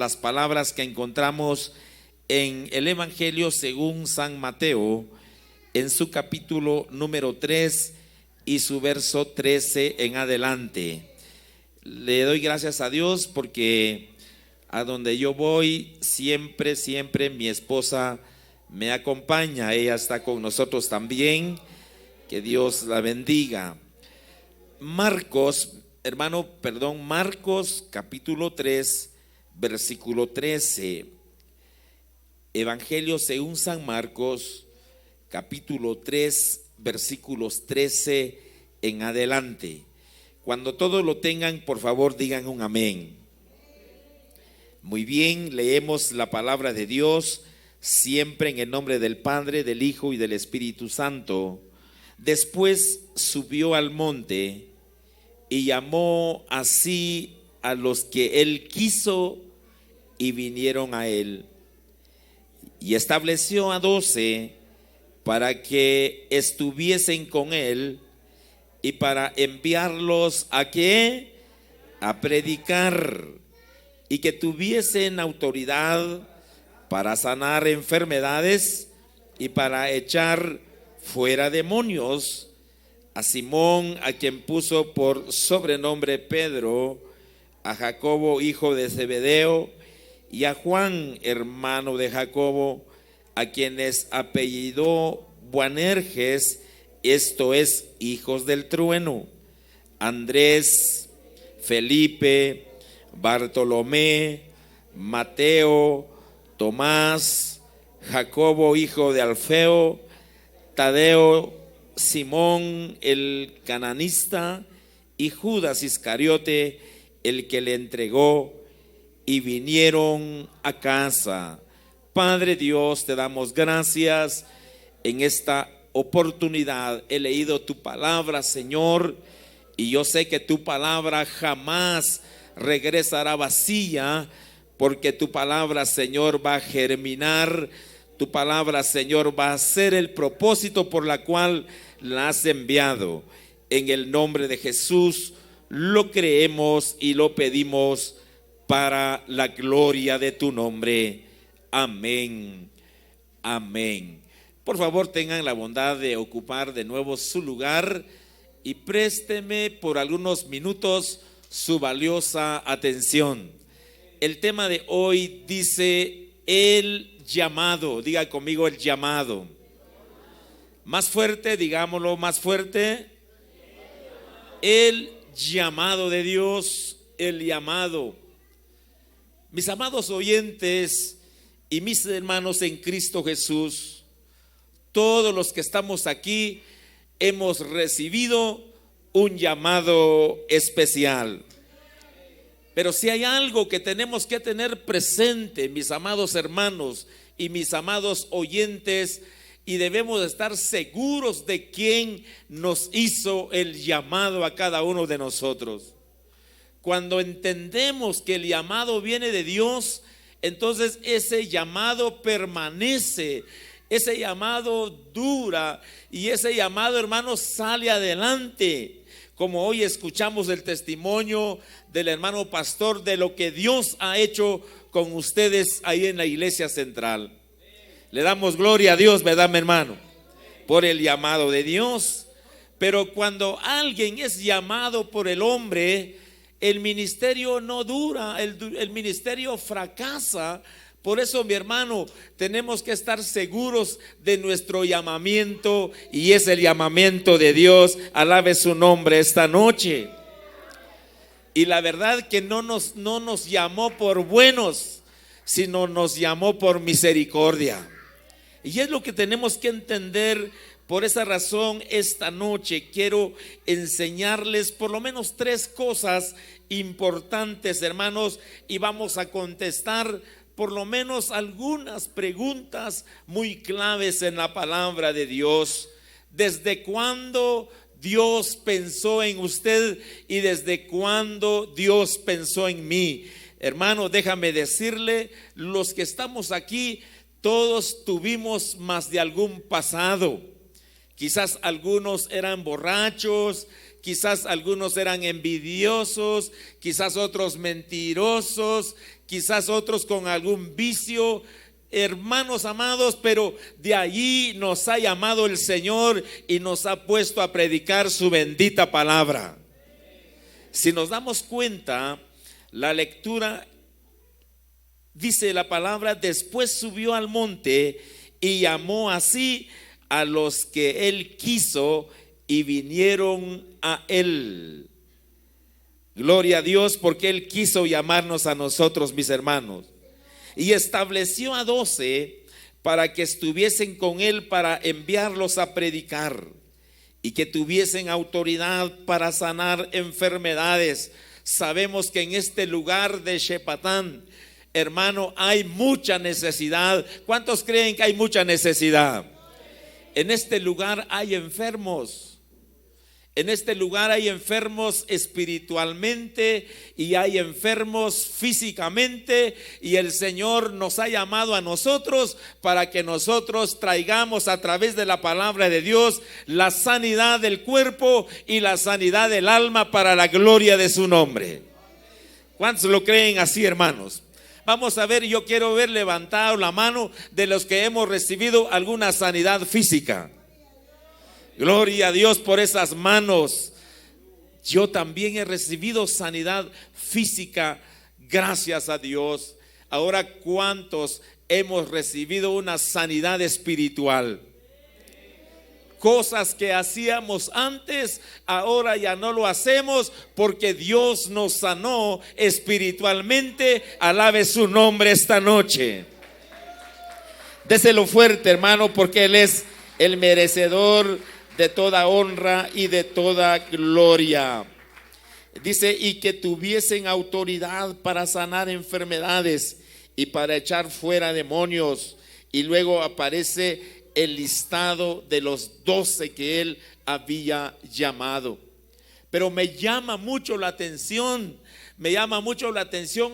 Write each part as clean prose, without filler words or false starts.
las palabras que encontramos en el Evangelio según San Mateo, en su capítulo número 3 y su verso 13 en adelante. Le doy gracias a Dios porque a donde yo voy, siempre mi esposa me acompaña. Ella está con nosotros también. Que Dios la bendiga. Marcos capítulo 3, versículo 13. Evangelio según San Marcos, capítulo 3, versículos 13 en adelante. Cuando todos lo tengan, por favor, digan un amén. Muy bien, leemos la palabra de Dios, siempre en el nombre del Padre, del Hijo y del Espíritu Santo. Después subió al monte y llamó así a los que él quiso y vinieron a él. Y estableció a 12 para que estuviesen con él y para enviarlos ¿a qué? A predicar, y que tuviesen autoridad para sanar enfermedades y para echar fuera demonios. A Simón, a quien puso por sobrenombre Pedro, a Jacobo, hijo de Zebedeo, y a Juan, hermano de Jacobo, a quienes apellidó Boanerges, esto es, hijos del trueno, Andrés, Felipe, Bartolomé, Mateo, Tomás, Jacobo, hijo de Alfeo, Tadeo, Simón el cananista y Judas Iscariote, el que le entregó, y vinieron a casa. Padre Dios, te damos gracias en esta oportunidad. He leído tu palabra, Señor, y yo sé que tu palabra jamás regresará vacía, porque tu palabra, Señor, va a germinar. Tu palabra, Señor, va a ser el propósito por la cual la has enviado. En el nombre de Jesús lo creemos y lo pedimos para la gloria de tu nombre. Amén. Amén. Por favor, tengan la bondad de ocupar de nuevo su lugar y présteme por algunos minutos su valiosa atención. El tema de hoy dice el llamado. Diga conmigo el llamado. Más fuerte, digámoslo más fuerte. El llamado de Dios, el llamado. Mis amados oyentes y mis hermanos en Cristo Jesús, todos los que estamos aquí hemos recibido un llamado especial. Pero si hay algo que tenemos que tener presente, mis amados hermanos y mis amados oyentes, y debemos estar seguros de quién nos hizo el llamado a cada uno de nosotros. Cuando entendemos que el llamado viene de Dios, entonces ese llamado permanece, ese llamado dura y ese llamado, hermanos, sale adelante. Como hoy escuchamos el testimonio del hermano pastor de lo que Dios ha hecho con ustedes ahí en la iglesia central. Le damos gloria a Dios, ¿verdad, mi hermano? Por el llamado de Dios. Pero cuando alguien es llamado por el hombre, el ministerio no dura, el ministerio fracasa. Por eso, mi hermano, tenemos que estar seguros de nuestro llamamiento, y es el llamamiento de Dios. Alabe su nombre esta noche. Y la verdad que no nos llamó por buenos, sino nos llamó por misericordia. Y es lo que tenemos que entender. Por esa razón, esta noche quiero enseñarles por lo menos 3 cosas importantes, hermanos, y vamos a contestar por lo menos algunas preguntas muy claves en la palabra de Dios. ¿Desde cuándo Dios pensó en usted y desde cuándo Dios pensó en mí? Hermano, déjame decirle, los que estamos aquí, todos tuvimos más de algún pasado. Quizás algunos eran borrachos, quizás algunos eran envidiosos, quizás otros mentirosos, quizás otros con algún vicio. Hermanos amados, pero de allí nos ha llamado el Señor y nos ha puesto a predicar su bendita palabra. Si nos damos cuenta, la lectura dice la palabra: después subió al monte y llamó así a los que él quiso y vinieron a él. Gloria a Dios, porque él quiso llamarnos a nosotros, mis hermanos. Y estableció a 12 para que estuviesen con él, para enviarlos a predicar y que tuviesen autoridad para sanar enfermedades. Sabemos que en este lugar de Xepatán, hermano, hay mucha necesidad. ¿Cuántos creen que hay mucha necesidad? En este lugar hay enfermos. En este lugar hay enfermos espiritualmente y hay enfermos físicamente, y el Señor nos ha llamado a nosotros para que nosotros traigamos a través de la palabra de Dios la sanidad del cuerpo y la sanidad del alma para la gloria de su nombre. ¿Cuántos lo creen así, hermanos? Vamos a ver, yo quiero ver levantado la mano de los que hemos recibido alguna sanidad física. Gloria a Dios por esas manos. Yo también he recibido sanidad física, gracias a Dios. Ahora, ¿cuántos hemos recibido una sanidad espiritual? Cosas que hacíamos antes, ahora ya no lo hacemos porque Dios nos sanó espiritualmente. Alabe su nombre esta noche. Déselo fuerte, hermano, porque Él es el merecedor de toda honra y de toda gloria. Dice: y que tuviesen autoridad para sanar enfermedades y para echar fuera demonios. Y luego aparece el listado de los 12 que él había llamado. Pero me llama mucho la atención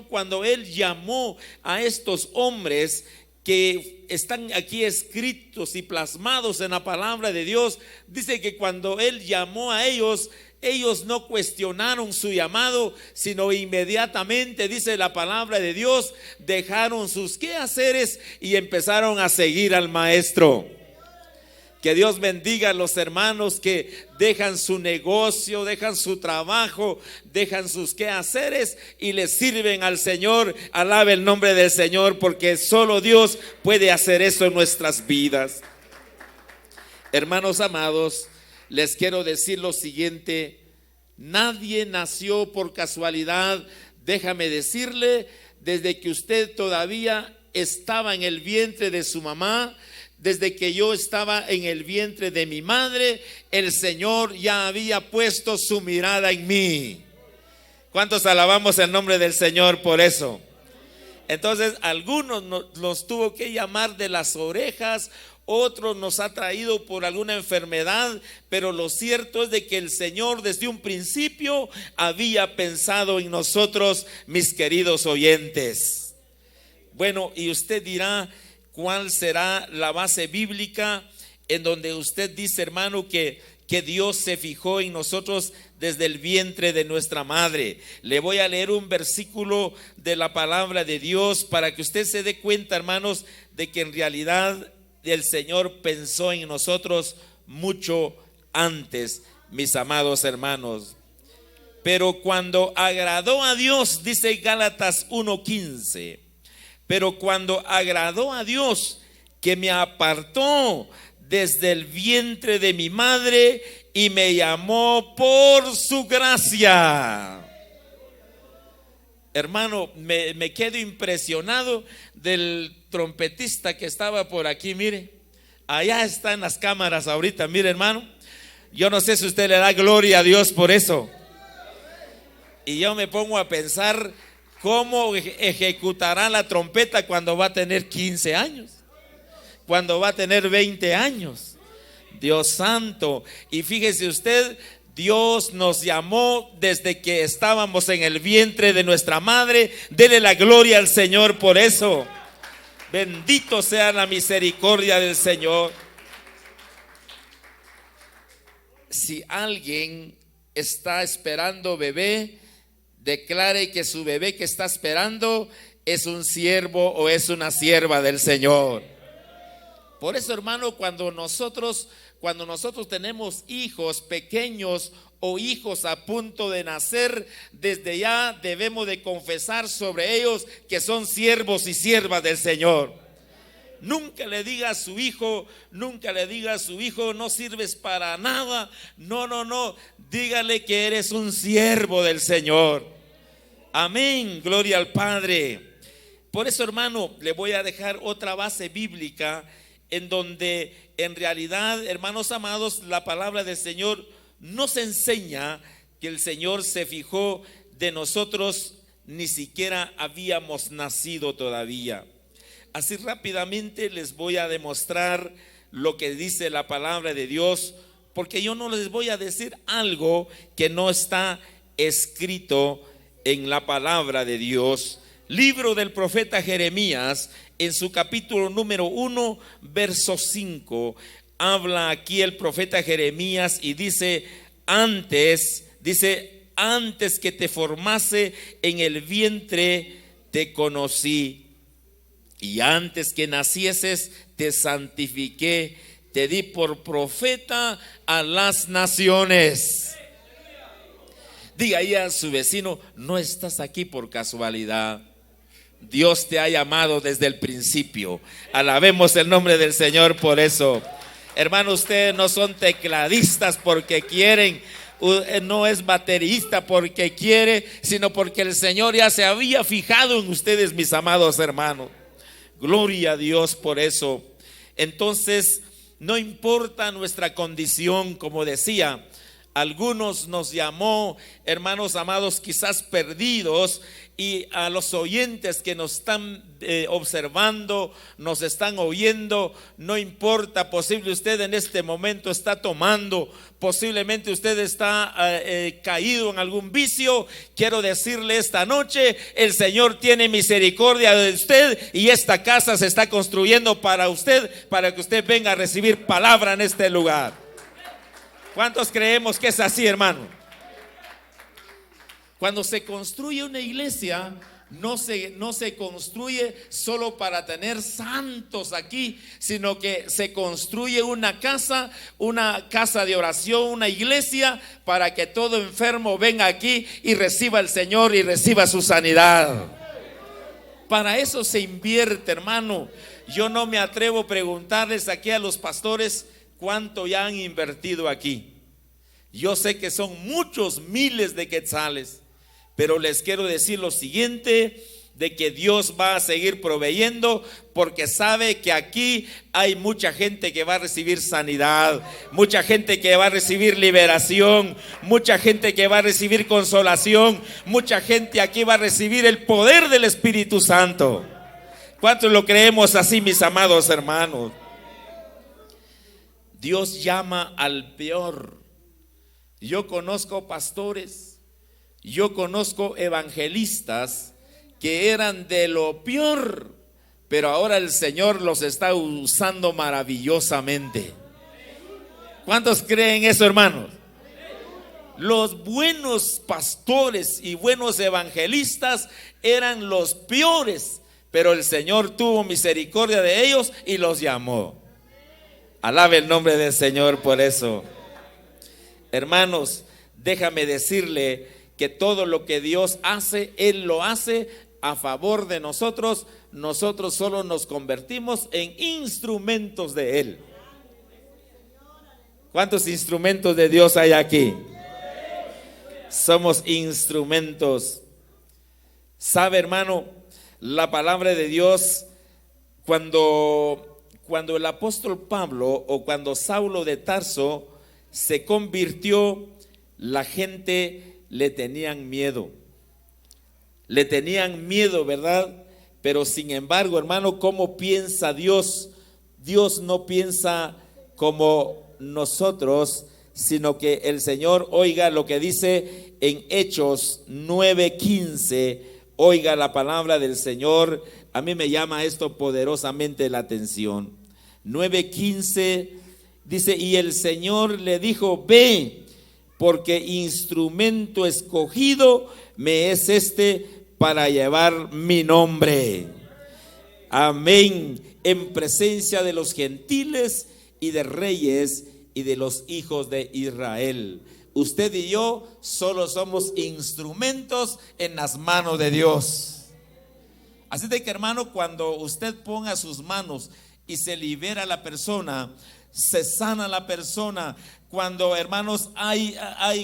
cuando él llamó a estos hombres que están aquí escritos y plasmados en la palabra de Dios. Dice que cuando él llamó a ellos, ellos no cuestionaron su llamado, sino inmediatamente, dice la palabra de Dios, dejaron sus quehaceres y empezaron a seguir al maestro. Que Dios bendiga a los hermanos que dejan su negocio, dejan su trabajo, dejan sus quehaceres y le sirven al Señor. Alabe el nombre del Señor, porque solo Dios puede hacer eso en nuestras vidas. Hermanos amados, les quiero decir lo siguiente: nadie nació por casualidad. Déjame decirle, desde que usted todavía estaba en el vientre de su mamá, desde que yo estaba en el vientre de mi madre, el Señor ya había puesto su mirada en mí. ¿Cuántos alabamos el nombre del Señor por eso? Entonces, algunos nos tuvo que llamar de las orejas, otros nos ha traído por alguna enfermedad, pero lo cierto es de que el Señor desde un principio había pensado en nosotros, mis queridos oyentes. Bueno, y usted dirá: ¿cuál será la base bíblica en donde usted dice, hermano, que Dios se fijó en nosotros desde el vientre de nuestra madre? Le voy a leer un versículo de la palabra de Dios para que usted se dé cuenta, hermanos, de que en realidad el Señor pensó en nosotros mucho antes, mis amados hermanos. Pero cuando agradó a Dios, dice Gálatas 1:15, pero cuando agradó a Dios, que me apartó desde el vientre de mi madre y me llamó por su gracia. Hermano, me quedo impresionado del trompetista que estaba por aquí. Mire, allá están las cámaras ahorita. Mire, hermano, yo no sé si usted le da gloria a Dios por eso. Y yo me pongo a pensar: ¿cómo ejecutará la trompeta cuando va a tener 15 años? Cuando va a tener 20 años. Dios santo. Y fíjese usted, Dios nos llamó desde que estábamos en el vientre de nuestra madre. Dele la gloria al Señor por eso. Bendito sea la misericordia del Señor. Si alguien está esperando bebé, declare que su bebé que está esperando es un siervo o es una sierva del Señor. Por eso, hermano, cuando nosotros tenemos hijos pequeños o hijos a punto de nacer, desde ya debemos de confesar sobre ellos que son siervos y siervas del Señor. Nunca le diga a su hijo, no sirves para nada. No, dígale que eres un siervo del Señor. Amén, gloria al Padre. Por eso, hermano, le voy a dejar otra base bíblica en donde en realidad, hermanos amados, la palabra del Señor nos enseña que el Señor se fijó de nosotros, ni siquiera habíamos nacido todavía. Así rápidamente les voy a demostrar lo que dice la palabra de Dios, porque yo no les voy a decir algo que no está escrito en la palabra de Dios. Libro del profeta Jeremías, en su capítulo número 1, verso 5, habla aquí el profeta Jeremías y dice, antes que te formase en el vientre te conocí. Y antes que nacieses te santifiqué, te di por profeta a las naciones. Diga ahí a su vecino, no estás aquí por casualidad. Dios te ha llamado desde el principio. Alabemos el nombre del Señor por eso. Hermano, ustedes no son tecladistas porque quieren, no es baterista porque quiere, sino porque el Señor ya se había fijado en ustedes, mis amados hermanos. Gloria a Dios por eso. Entonces, no importa nuestra condición, como decía, algunos nos llamó, hermanos amados, quizás perdidos, y a los oyentes que nos están observando, nos están oyendo, no importa, posible usted en este momento está tomando, posiblemente usted está caído en algún vicio. Quiero decirle esta noche, el Señor tiene misericordia de usted y esta casa se está construyendo para usted, para que usted venga a recibir palabra en este lugar. ¿Cuántos creemos que es así, hermano? Cuando se construye una iglesia, no se construye solo para tener santos aquí, sino que se construye una casa de oración, una iglesia, para que todo enfermo venga aquí y reciba al Señor y reciba su sanidad. Para eso se invierte, hermano. Yo no me atrevo a preguntarles aquí a los pastores cuánto ya han invertido aquí. Yo sé que son muchos miles de quetzales. Pero les quiero decir lo siguiente, de que Dios va a seguir proveyendo, porque sabe que aquí hay mucha gente que va a recibir sanidad, mucha gente que va a recibir liberación, mucha gente que va a recibir consolación, mucha gente aquí va a recibir el poder del Espíritu Santo. ¿Cuántos lo creemos así, mis amados hermanos? Dios llama al peor. Yo conozco pastores, yo conozco evangelistas que eran de lo peor, pero ahora el Señor los está usando maravillosamente. ¿Cuántos creen eso, hermanos? Los buenos pastores y buenos evangelistas eran los peores, pero el Señor tuvo misericordia de ellos y los llamó. Alabe el nombre del Señor por eso. Hermanos, déjame decirle que todo lo que Dios hace, Él lo hace a favor de nosotros. Nosotros solo nos convertimos en instrumentos de Él. ¿Cuántos instrumentos de Dios hay aquí? Somos instrumentos. ¿Sabe, hermano? La palabra de Dios, cuando el apóstol Pablo o cuando Saulo de Tarso se convirtió, la gente le tenían miedo, ¿verdad? Pero sin embargo, hermano, ¿cómo piensa Dios? Dios no piensa como nosotros, sino que el Señor, oiga lo que dice en Hechos 9:15, oiga la palabra del Señor. A mí me llama esto poderosamente la atención. 9:15 dice, y el Señor le dijo, ve, porque instrumento escogido me es este para llevar mi nombre. Amén. En presencia de los gentiles y de reyes y de los hijos de Israel. Usted y yo solo somos instrumentos en las manos de Dios. Así de que, hermano, cuando usted ponga sus manos y se libera la persona, se sana la persona, cuando, hermanos,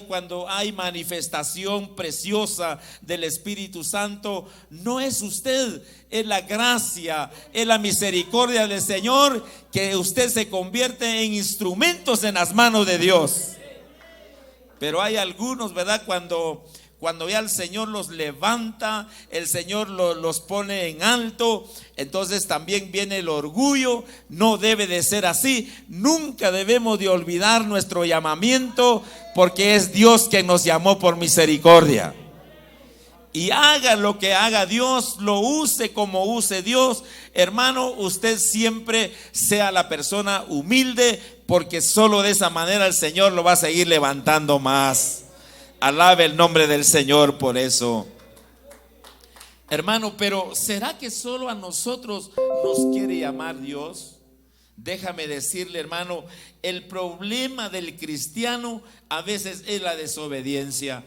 cuando hay manifestación preciosa del Espíritu Santo, no es usted, es la gracia, es la misericordia del Señor, que usted se convierte en instrumentos en las manos de Dios. Pero hay algunos, ¿verdad? Cuando ya el Señor los levanta, el Señor los pone en alto, entonces también viene el orgullo. No debe de ser así. Nunca debemos de olvidar nuestro llamamiento, porque es Dios quien nos llamó por misericordia. Y haga lo que haga Dios, lo use como use Dios. Hermano, usted siempre sea la persona humilde, porque solo de esa manera el Señor lo va a seguir levantando más. Alabe el nombre del Señor por eso. Hermano, pero ¿será que solo a nosotros nos quiere llamar Dios? Déjame decirle, hermano, el problema del cristiano a veces es la desobediencia.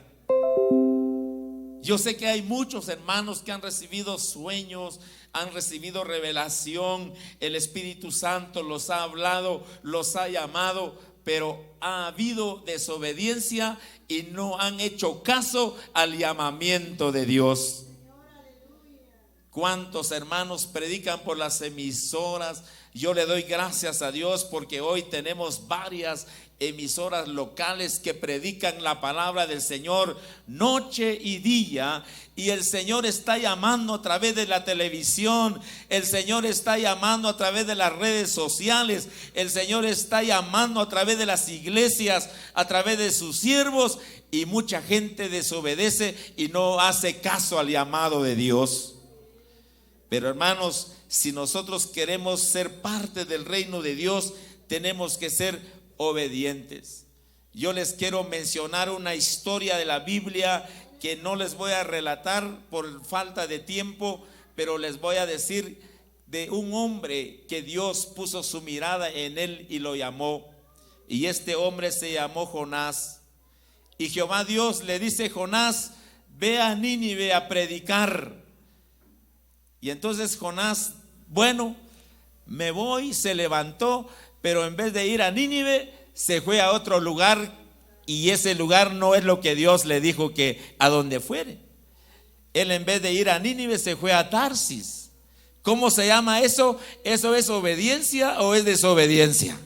Yo sé que hay muchos hermanos que han recibido sueños, han recibido revelación, el Espíritu Santo los ha hablado, los ha llamado, pero ha habido desobediencia y no han hecho caso al llamamiento de Dios. ¿Cuántos hermanos predican por las emisoras? Yo le doy gracias a Dios porque hoy tenemos varias emisoras locales que predican la palabra del Señor noche y día, y el Señor está llamando a través de la televisión, el Señor está llamando a través de las redes sociales, el Señor está llamando a través de las iglesias, a través de sus siervos, y mucha gente desobedece y no hace caso al llamado de Dios. Pero, hermanos, si nosotros queremos ser parte del reino de Dios, tenemos que ser obedientes. Yo les quiero mencionar una historia de la Biblia que no les voy a relatar por falta de tiempo, pero les voy a decir de un hombre que Dios puso su mirada en él y lo llamó. Y este hombre se llamó Jonás. Y Jehová Dios le dice: Jonás, ve a Nínive a predicar. Y entonces Jonás, bueno, me voy, se levantó, pero en vez de ir a Nínive, se fue a otro lugar, y ese lugar no es lo que Dios le dijo que a donde fuere. Él, en vez de ir a Nínive, se fue a Tarsis. ¿Cómo se llama eso? ¿Eso es obediencia o es desobediencia?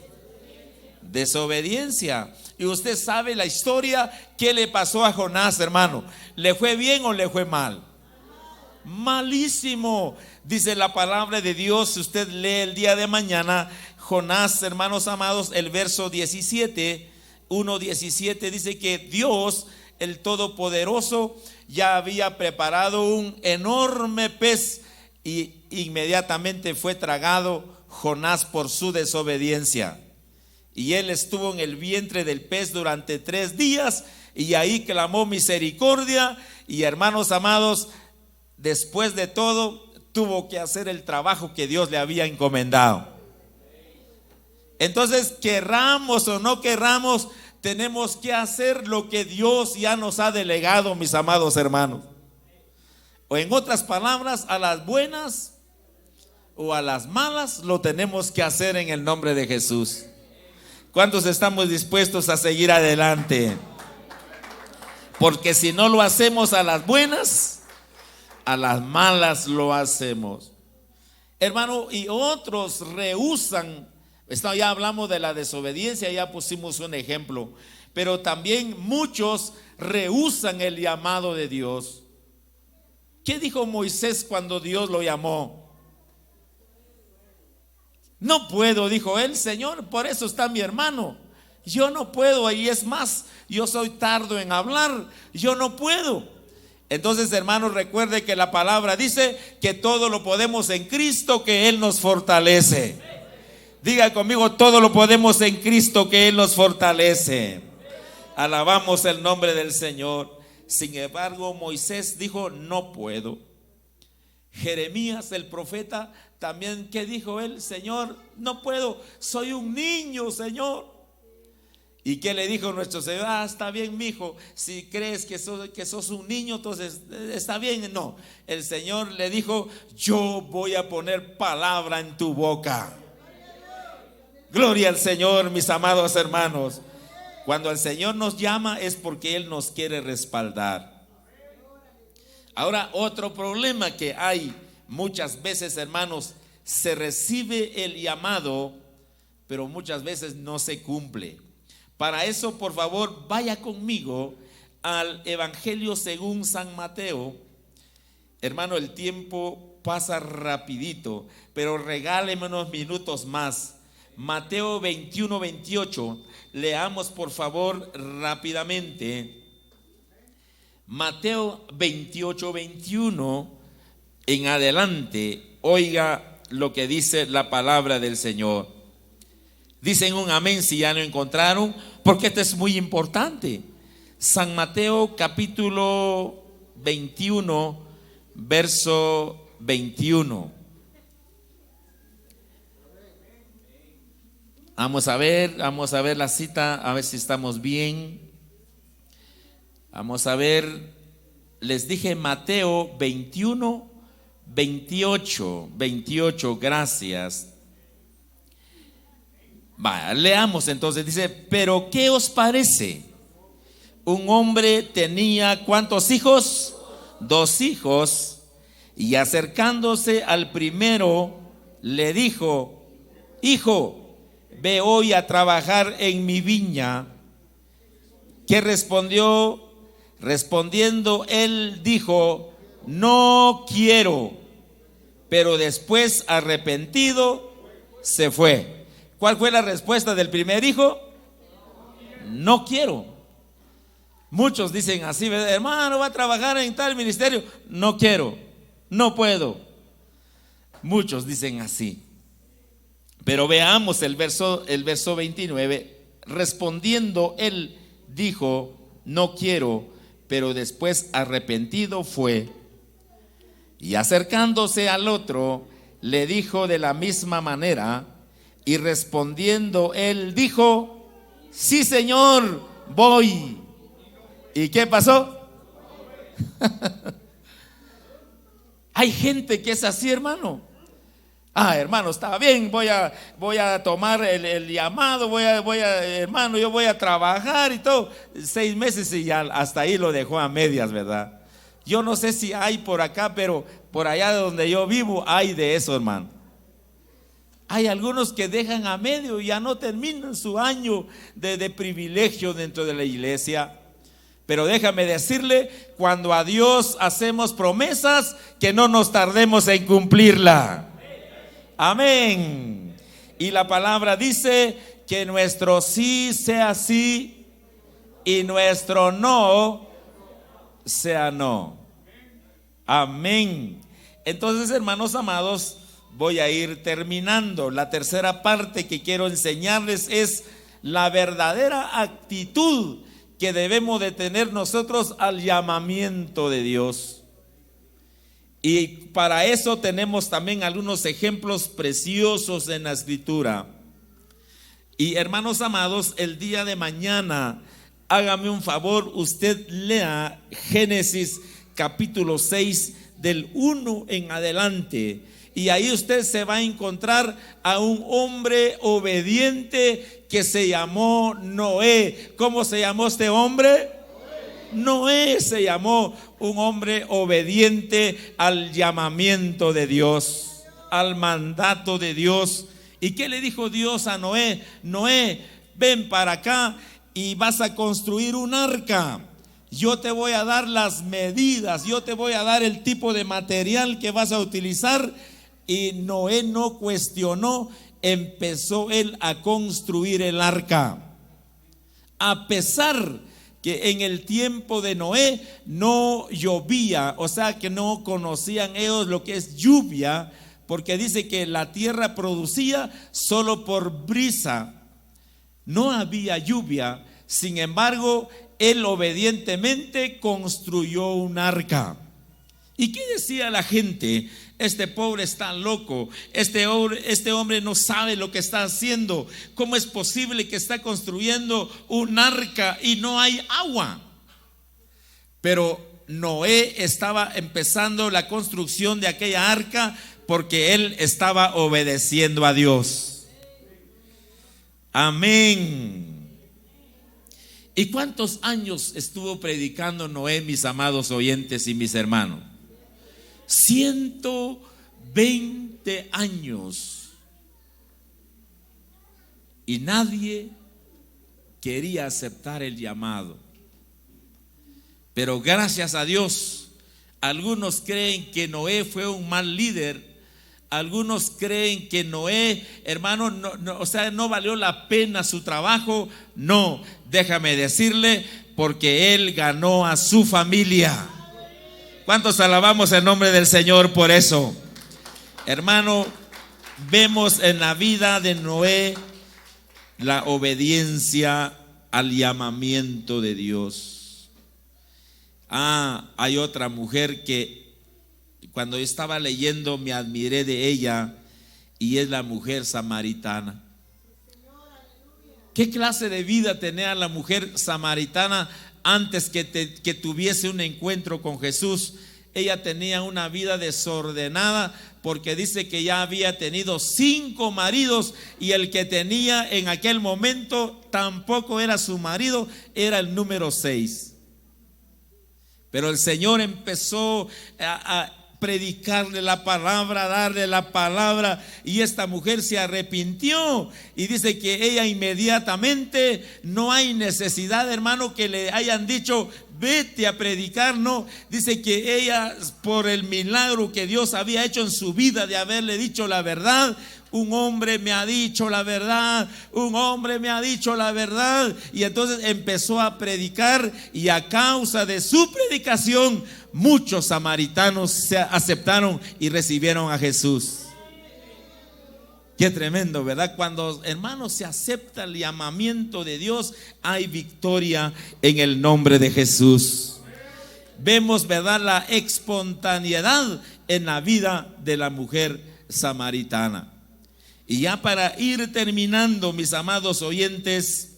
Desobediencia. Y usted sabe la historia. ¿Qué le pasó a Jonás, hermano? ¿Le fue bien o le fue mal? Malísimo. Dice la palabra de Dios, si usted lee el día de mañana, Jonás, hermanos amados, el verso 17, 1:17, dice que Dios, el Todopoderoso, ya había preparado un enorme pez, y inmediatamente fue tragado Jonás por su desobediencia. Y él estuvo en el vientre del pez durante 3 días, y ahí clamó misericordia. Y, hermanos amados, después de todo, tuvo que hacer el trabajo que Dios le había encomendado. Entonces, querramos o no querramos, tenemos que hacer lo que Dios ya nos ha delegado, mis amados hermanos. O en otras palabras, a las buenas o a las malas, lo tenemos que hacer en el nombre de Jesús. ¿Cuántos estamos dispuestos a seguir adelante? Porque si no lo hacemos a las buenas, a las malas lo hacemos. Hermano, y otros rehúsan. Ya hablamos de la desobediencia, ya pusimos un ejemplo. Pero también muchos rehúsan el llamado de Dios. ¿Qué dijo Moisés cuando Dios lo llamó? No puedo, dijo él, Señor, por eso está mi hermano. Yo no puedo, y es más, yo soy tardo en hablar, yo no puedo. Entonces, hermanos, recuerde que la palabra dice que todo lo podemos en Cristo, que Él nos fortalece. Diga conmigo: todo lo podemos en Cristo, que Él nos fortalece. Alabamos el nombre del Señor. Sin embargo, Moisés dijo: no puedo. Jeremías, el profeta, también, ¿qué dijo él? Señor, no puedo, soy un niño, Señor. ¿Y qué le dijo nuestro Señor? Está bien, mijo, si crees que sos un niño, entonces está bien. No, el Señor le dijo: yo voy a poner palabra en tu boca. Gloria al Señor, mis amados hermanos. Cuando el Señor nos llama es porque Él nos quiere respaldar. Ahora, otro problema que hay muchas veces, hermanos, se recibe el llamado, pero muchas veces no se cumple. Para eso, por favor, vaya conmigo al Evangelio según San Mateo. Hermano, el tiempo pasa rapidito, pero regáleme unos minutos más. Mateo 21-28, leamos por favor rápidamente. Mateo 28-21 en adelante, oiga lo que dice la palabra del Señor. Dicen un amén si ya lo encontraron, porque esto es muy importante. San Mateo capítulo 21, verso 21. Vamos a ver la cita, a ver si estamos bien. Vamos a ver, les dije Mateo 21, 28, gracias. Leamos entonces, dice: pero ¿qué os parece? Un hombre tenía ¿cuántos hijos? 2 hijos, y acercándose al primero le dijo: hijo, ve hoy a trabajar en mi viña. ¿Qué respondió? Respondiendo él dijo: no quiero. Pero después, arrepentido, se fue. ¿Cuál fue la respuesta del primer hijo? No quiero. Muchos dicen así: hermano, va a trabajar en tal ministerio. No quiero, no puedo. Muchos dicen así. Pero veamos el verso 29. Respondiendo él dijo: no quiero, pero después arrepentido fue. Y acercándose al otro, le dijo de la misma manera. Y respondiendo él dijo: sí, Señor, voy. ¿Y qué pasó? Hay gente que es así, hermano. Hermano, está bien, voy a tomar el llamado, hermano, yo voy a trabajar y todo. 6 meses y ya hasta ahí lo dejó a medias, ¿verdad? Yo no sé si hay por acá, pero por allá donde yo vivo hay de eso, hermano. Hay algunos que dejan a medio y ya no terminan su año de privilegio dentro de la iglesia. Pero déjame decirle, cuando a Dios hacemos promesas, que no nos tardemos en cumplirla. Amén. Y la palabra dice que nuestro sí sea sí y nuestro no sea no. Amén. Entonces, hermanos amados, voy a ir terminando. La tercera parte que quiero enseñarles es la verdadera actitud que debemos de tener nosotros al llamamiento de Dios. Y para eso tenemos también algunos ejemplos preciosos en la Escritura. Y hermanos amados, el día de mañana, hágame un favor, usted lea Génesis capítulo 6 del 1 en adelante. Y ahí usted se va a encontrar a un hombre obediente que se llamó Noé. ¿Cómo se llamó este hombre? Noé se llamó, un hombre obediente al llamamiento de Dios, al mandato de Dios. ¿Y qué le dijo Dios a Noé? Noé, ven para acá y vas a construir un arca. Yo te voy a dar las medidas, yo te voy a dar el tipo de material que vas a utilizar. Y Noé no cuestionó, empezó él a construir el arca. A pesar que en el tiempo de Noé no llovía, o sea que no conocían ellos lo que es lluvia, porque dice que la tierra producía solo por brisa. No había lluvia, Sin embargo, él obedientemente construyó un arca. ¿Y qué decía la gente? Este pobre está loco, este hombre no sabe lo que está haciendo. ¿Cómo es posible que está construyendo un arca y no hay agua? Pero Noé estaba empezando la construcción de aquella arca porque él estaba obedeciendo a Dios. Amén. ¿Y cuántos años estuvo predicando Noé, mis amados oyentes y mis hermanos? 120 años. Y nadie quería aceptar el llamado. Pero gracias a Dios, algunos creen que Noé fue un mal líder. Algunos creen que Noé, hermano, no valió la pena su trabajo. No, déjame decirle, porque él ganó a su familia. ¿Cuántos alabamos el nombre del Señor por eso? Hermano, vemos en la vida de Noé la obediencia al llamamiento de Dios. Hay otra mujer que cuando yo estaba leyendo me admiré de ella, y es la mujer samaritana. ¿Qué clase de vida tenía la mujer samaritana antes que tuviese un encuentro con Jesús? Ella tenía una vida desordenada, porque dice que ya había tenido 5 maridos, y el que tenía en aquel momento tampoco era su marido, era el número 6. Pero el Señor empezó a predicarle la palabra, darle la palabra, y esta mujer se arrepintió, y dice que ella inmediatamente, no hay necesidad, hermano, que le hayan dicho vete a predicar, no, dice que ella, por el milagro que Dios había hecho en su vida de haberle dicho la verdad, un hombre me ha dicho la verdad, un hombre me ha dicho la verdad, y entonces empezó a predicar, y a causa de su predicación muchos samaritanos se aceptaron y recibieron a Jesús. Qué tremendo, ¿verdad? Cuando, hermanos, se acepta el llamamiento de Dios, hay victoria en el nombre de Jesús. Vemos, ¿verdad?, la espontaneidad en la vida de la mujer samaritana. Y ya para ir terminando, mis amados oyentes,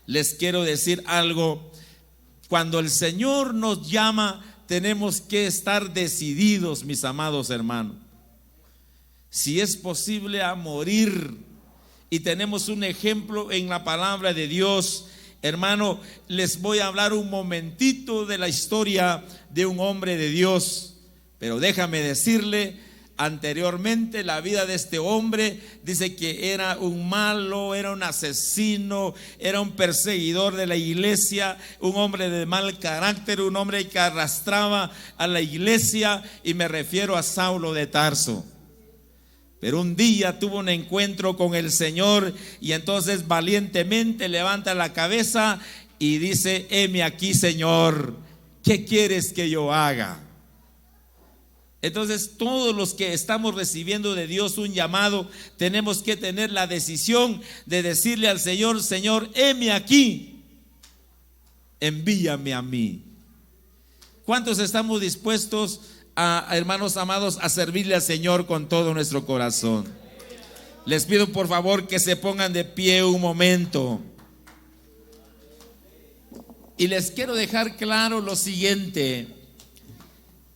les quiero decir algo. Cuando el Señor nos llama, tenemos que estar decididos, mis amados hermanos, si es posible, a morir. Y tenemos un ejemplo en la palabra de Dios. Hermano, les voy a hablar un momentito de la historia de un hombre de Dios, pero déjame decirle, anteriormente la vida de este hombre, dice que era un malo, era un asesino, era un perseguidor de la iglesia, un hombre de mal carácter, un hombre que arrastraba a la iglesia, y me refiero a Saulo de Tarso. Pero un día tuvo un encuentro con el Señor, y entonces valientemente levanta la cabeza y dice: heme aquí, Señor, ¿qué quieres que yo haga? Entonces, todos los que estamos recibiendo de Dios un llamado, tenemos que tener la decisión de decirle al Señor: Señor, heme aquí, envíame a mí. ¿Cuántos estamos dispuestos hermanos amados, a servirle al Señor con todo nuestro corazón? Les pido por favor que se pongan de pie un momento. Y les quiero dejar claro lo siguiente.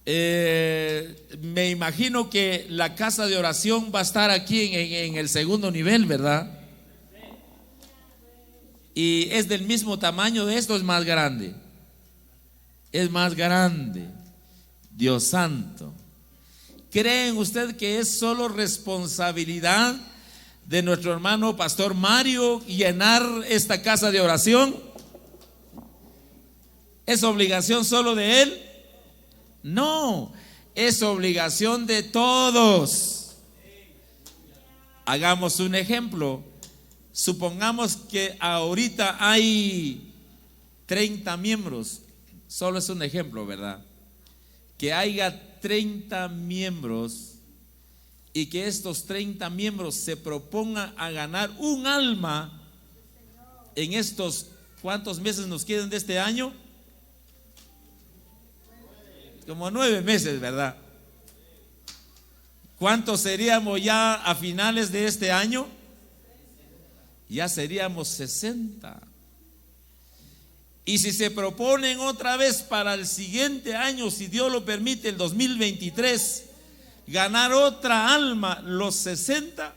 Me imagino que la casa de oración va a estar aquí en el segundo nivel, ¿verdad? Y es del mismo tamaño de esto, es más grande. Es más grande. Dios santo. ¿Creen usted que es solo responsabilidad de nuestro hermano Pastor Mario llenar esta casa de oración? ¿Es obligación solo de él? No, es obligación de todos. Hagamos un ejemplo. Supongamos que ahorita hay 30 miembros. Solo es un ejemplo, ¿verdad? Que haya 30 miembros y que estos 30 miembros se propongan a ganar un alma en estos ¿Cuántos meses nos quedan de este año? Como 9 meses, ¿verdad? ¿Cuántos seríamos ya a finales de este año? Ya seríamos 60. Y si se proponen otra vez para el siguiente año, si Dios lo permite, el 2023, ganar otra alma, los 60,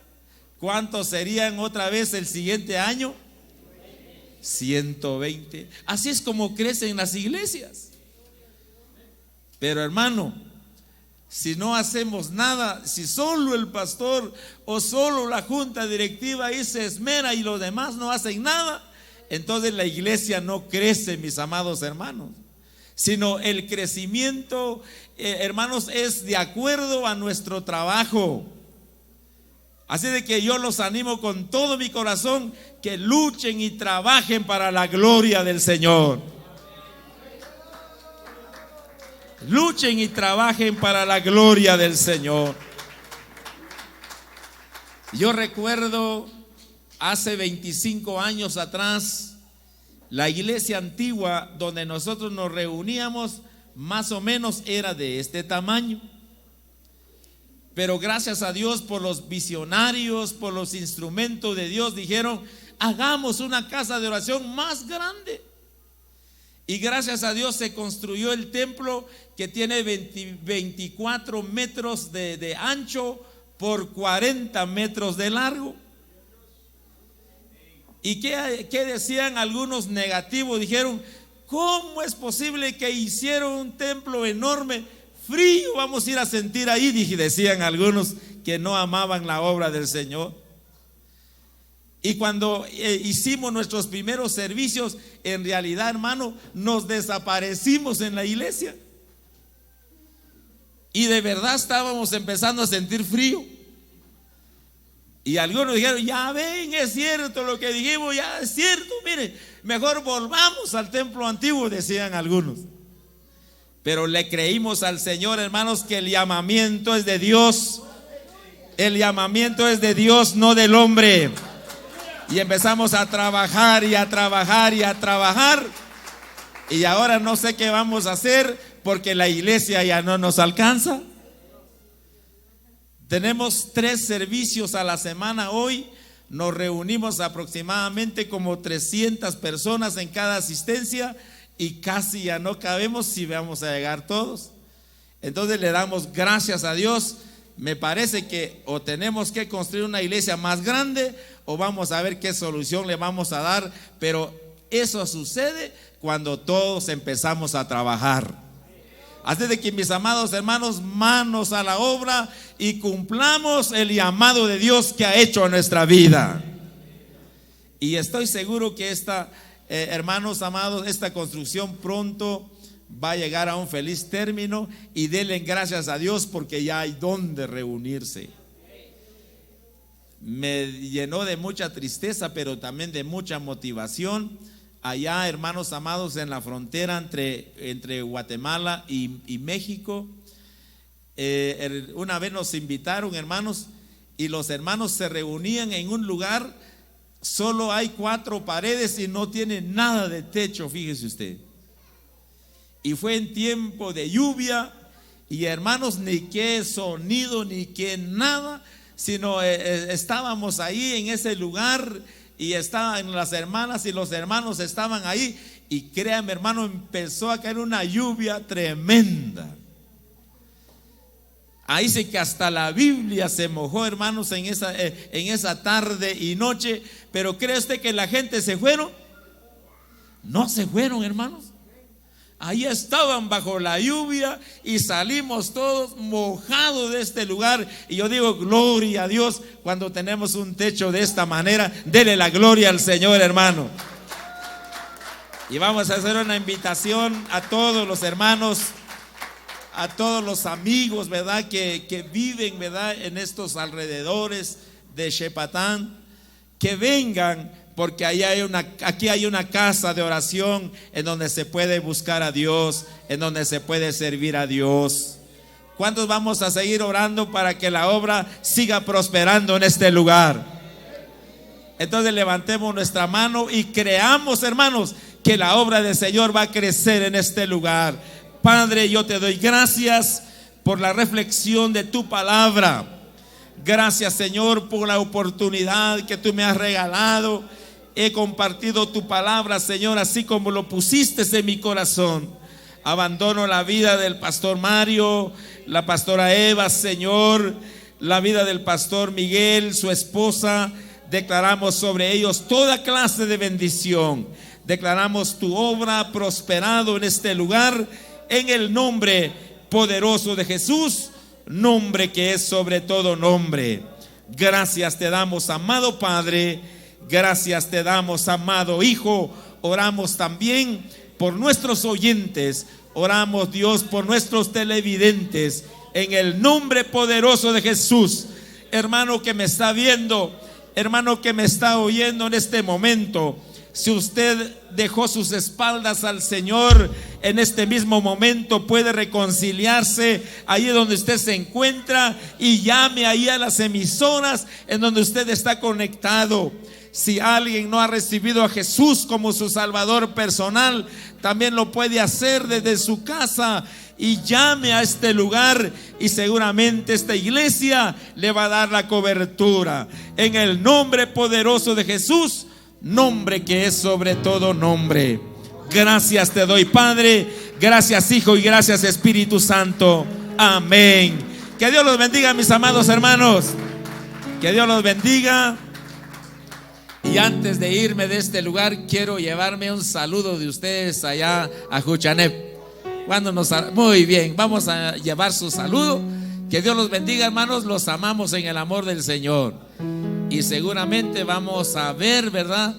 ¿cuántos serían otra vez el siguiente año? 120. Así es como crecen las iglesias. Pero hermano, si no hacemos nada, si solo el pastor o solo la junta directiva ahí se esmera y los demás no hacen nada, entonces la iglesia no crece, mis amados hermanos. Sino el crecimiento, hermanos, es de acuerdo a nuestro trabajo. Así de que yo los animo con todo mi corazón que luchen y trabajen para la gloria del Señor. Luchen y trabajen para la gloria del Señor. Yo recuerdo hace 25 años atrás, la iglesia antigua donde nosotros nos reuníamos más o menos era de este tamaño. Pero gracias a Dios por los visionarios, por los instrumentos de Dios, dijeron: hagamos una casa de oración más grande. Y gracias a Dios se construyó el templo, que tiene 24 metros de ancho por 40 metros de largo. ¿Y qué decían algunos negativos? Dijeron: ¿cómo es posible que hicieron un templo enorme? Frío vamos a ir a sentir ahí, decían algunos que no amaban la obra del Señor. Y cuando hicimos nuestros primeros servicios, en realidad, hermano, nos desaparecimos en la iglesia. Y de verdad estábamos empezando a sentir frío. Y algunos dijeron: ya ven, es cierto lo que dijimos, ya es cierto, mire, mejor volvamos al templo antiguo, decían algunos. Pero le creímos al Señor, hermanos, que el llamamiento es de Dios. El llamamiento es de Dios, no del hombre. Y empezamos a trabajar y a trabajar y a trabajar. Y ahora no sé qué vamos a hacer, porque la iglesia ya no nos alcanza. Tenemos 3 servicios a la semana hoy. Nos reunimos aproximadamente como 300 personas en cada asistencia, y casi ya no cabemos si vamos a llegar todos. Entonces le damos gracias a Dios. Me parece que o tenemos que construir una iglesia más grande, o vamos a ver qué solución le vamos a dar. Pero eso sucede cuando todos empezamos a trabajar. Así de que, mis amados hermanos, manos a la obra y cumplamos el llamado de Dios que ha hecho a nuestra vida. Y estoy seguro que hermanos amados, esta construcción pronto va a llegar a un feliz término, y denle gracias a Dios porque ya hay donde reunirse. Me llenó de mucha tristeza, pero también de mucha motivación. Allá, hermanos amados, en la frontera entre Guatemala y México, una vez nos invitaron, hermanos, y los hermanos se reunían en un lugar. Solo hay 4 paredes y no tiene nada de techo, fíjese usted. Y fue en tiempo de lluvia, y hermanos, ni qué sonido, ni qué nada, sino estábamos ahí en ese lugar, y estaban las hermanas y los hermanos estaban ahí, y créame, hermano, empezó a caer una lluvia tremenda. Ahí dice que hasta la Biblia se mojó, hermanos, en esa tarde y noche. Pero ¿cree usted que la gente se fueron? No se fueron, hermanos. Ahí estaban bajo la lluvia, y salimos todos mojados de este lugar. Y yo digo, gloria a Dios cuando tenemos un techo de esta manera. Dele la gloria al Señor, hermano. Y vamos a hacer una invitación a todos los hermanos, a todos los amigos, ¿verdad?, que viven, ¿verdad?, en estos alrededores de Xepatán, que vengan, porque aquí hay una casa de oración en donde se puede buscar a Dios, en donde se puede servir a Dios. ¿Cuántos vamos a seguir orando para que la obra siga prosperando en este lugar? Entonces levantemos nuestra mano y creamos, hermanos, que la obra del Señor va a crecer en este lugar. Padre, yo te doy gracias por la reflexión de tu palabra. Gracias, Señor, por la oportunidad que tú me has regalado. He compartido tu palabra, Señor, así como lo pusiste en mi corazón. Abandono la vida del pastor Mario, la pastora Eva, Señor, la vida del pastor Miguel, su esposa. Declaramos sobre ellos toda clase de bendición. Declaramos tu obra prosperado en este lugar, en el nombre poderoso de Jesús, nombre que es sobre todo nombre. Gracias te damos, amado Padre. Gracias te damos, amado Hijo. Oramos también por nuestros oyentes. Oramos, Dios, por nuestros televidentes, en el nombre poderoso de Jesús. Hermano que me está viendo, hermano que me está oyendo en este momento, si usted dejó sus espaldas al Señor, en este mismo momento puede reconciliarse ahí donde usted se encuentra y llame ahí a las emisoras en donde usted está conectado. Si alguien no ha recibido a Jesús como su Salvador personal, también lo puede hacer desde su casa y llame a este lugar, y seguramente esta iglesia le va a dar la cobertura. En el nombre poderoso de Jesús, nombre que es sobre todo nombre. Gracias te doy, Padre. Gracias, Hijo, y gracias, Espíritu Santo. Amén. Que Dios los bendiga, mis amados hermanos. Que Dios los bendiga. Y antes de irme de este lugar, quiero llevarme un saludo de ustedes allá a Juchanep. Muy bien, vamos a llevar su saludo. Que Dios los bendiga, hermanos. Los amamos en el amor del Señor. Y seguramente vamos a ver, ¿verdad?,